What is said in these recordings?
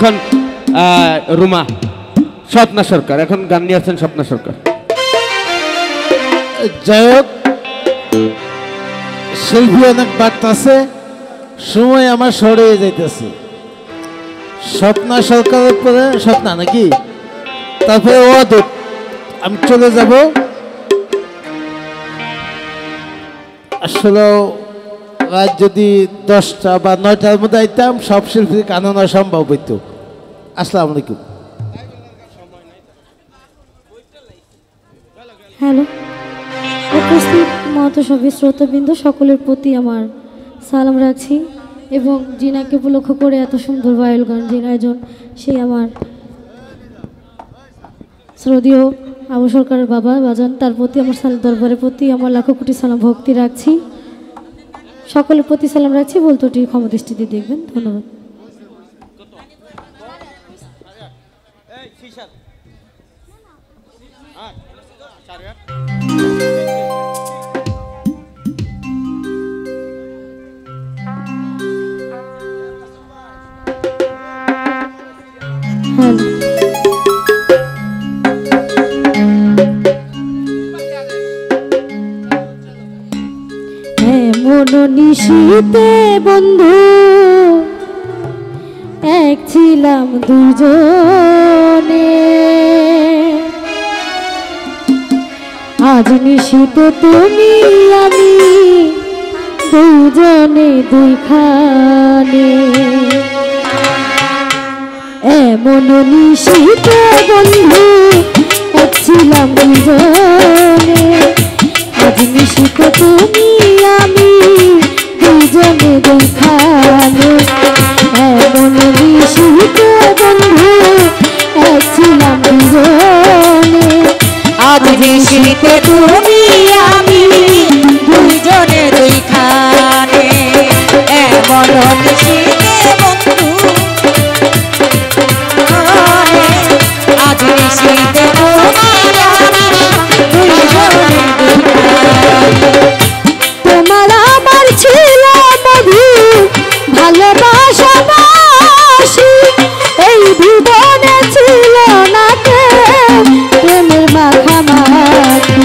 এখন রুমা স্বপ্না সরকার এখন গান নিয়ে আছেন স্বপ্না সরকার। যাই হোক, শিল্পী অনেক বাড়তেছে, সময় আমার সরিয়ে যাইতেছে। স্বপ্না সরকারের পরে স্বপ্না নাকি, তারপরে অদূত, আমি চলে যাব। আসলে রাত যদি 10টা বা 9টার মধ্যে আইতাম সব শিল্পীর কানানো সম্ভব হইতো। আসসালামু আলাইকুম। হ্যালো, উপস্থিত মহাতসভী শ্রোতাবৃন্দ সকলের প্রতি আমার সালাম রাখছি এবং জিনাকে উপলক্ষ করে এত সুন্দর ভায়োল গান যে আয়োজন, সেই আমার শ্রদ্ধেয় আবু সরকারের বাবা বাজান, তার প্রতি আমার দরবারের প্রতি আমার লাখো কোটি সালাম ভক্তি রাখছি। সকলের প্রতি সালাম রাখছি, বলতোটি ক্ষমা দৃষ্টিতে দেখবেন। ধন্যবাদ। নিশীতে বন্ধু এক ছিলাম দুজনে, আজ নিশীতে তুমি আমি দুজনে দুইখানে। এমন নিশীতে বন্ধু এক ছিলাম দুজনে, আজ নিশীতে তুমি আমি দুজনে দুইখানে। এমন নিশীতে বন্ধু এক ছিলাম দুজনে, আজ নিশীতে তুমি আমি দুইজনে দুইখানে। এমন নিশীতে বন্ধু আজ নিশীতে তুমি আমি দুইজনে দুইখানে। তোমার আমার ছিল মধুর ভালোবাসা বাসি, এই জীবনে ছিল না কেউ প্রেমের মাখামাখি।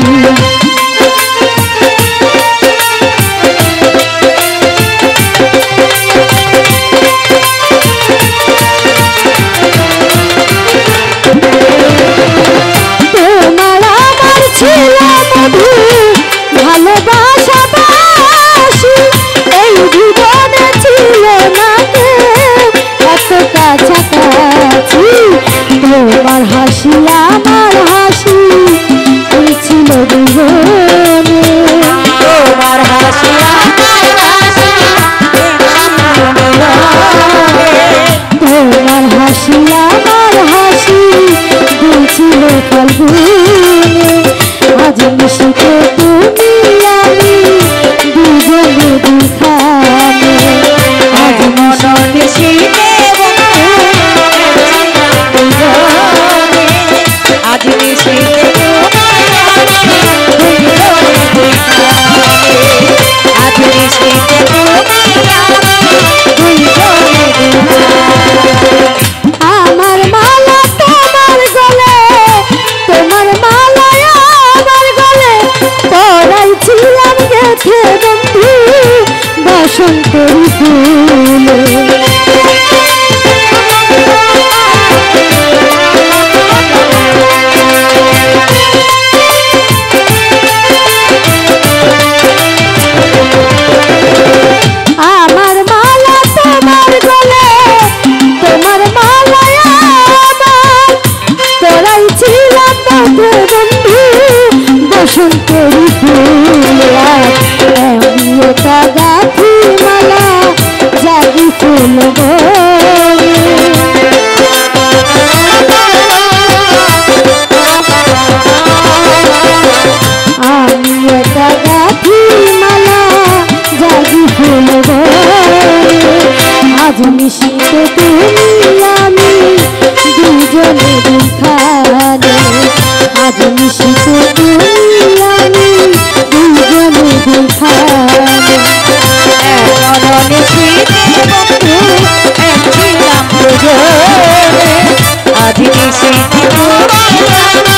নিশিতে তোমায় আমি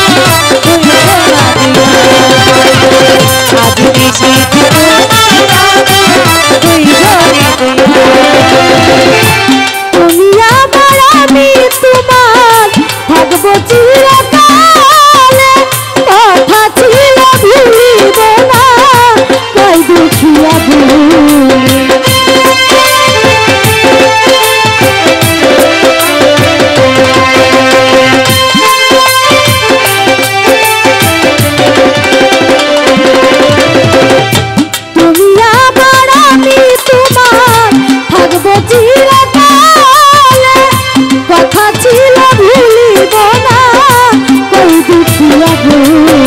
দুইজনা আজ নিশিতে তোমায় আমি দুইজনে তুমি আমার আমি তোমার থাকবো চিরকালে কথা ছিল ভুলিব না কই দুখিয়া ভুলি তুমি আমার আমি তোমার থাকবো চিরকালে কথা ছিল ভুলিব না কই দুখিয়া ভুলি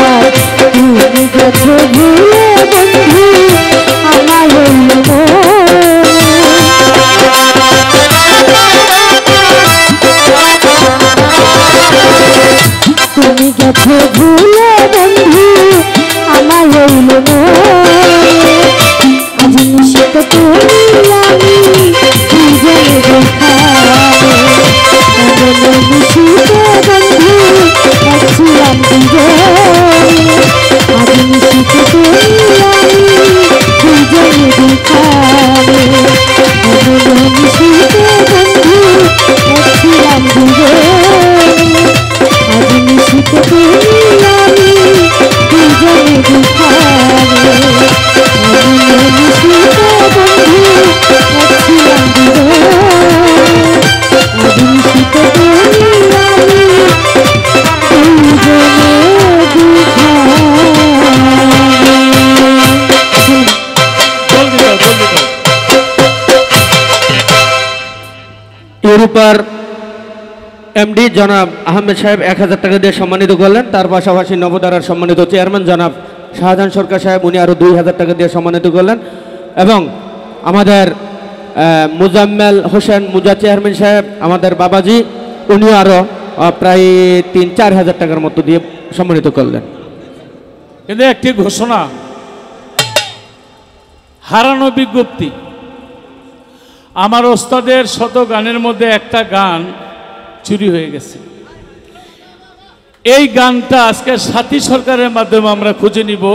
আর তুমি গেছো ভুলে বন্ধু আমার হইল তুমি গেছো ভুলে বন্ধু আমার হইল আজ নিশিতে তুমি আমি দুজনে দেখাবে নিশিতে বন্ধু একছিলাম দুজনে আজ নিশিতে তুমি আমি দুজনে দেখাবে নিশিতে বন্ধু একছিলাম দুজনে আজ নিশিতে তুমি আমি দুজনে দেখাবে নিশিতে বন্ধু একছিলাম দুজনে আজ নিশিতে তুমি আমি দুজনে দেখাবে ইউরোপার এমডি জনাব আহমেদ সাহেব 1000 টাকা দিয়ে সম্মানিত করলেন। তার পাশাপাশি নবদারার সম্মানিত চেয়ারম্যান জনাব শাহজাহান সরকার সাহেব উনি আরও 2000 টাকা দিয়ে সম্মানিত করলেন এবং আমাদের মুজাম্মেল হোসেন মুজা চেয়ারম্যান সাহেব আমাদের বাবাজি উনিও আরও প্রায় 3-4 হাজার টাকার মতো দিয়ে সম্মানিত করলেন। কিন্তু একটি ঘোষণা, হারানো বিজ্ঞপ্তি। আমার ওস্তাদের শত গানের মধ্যে একটা গান চুরি হয়ে গেছে। এই গানটা আজকে সাথী সরকারের মাধ্যমে আমরা খুঁজে নিব।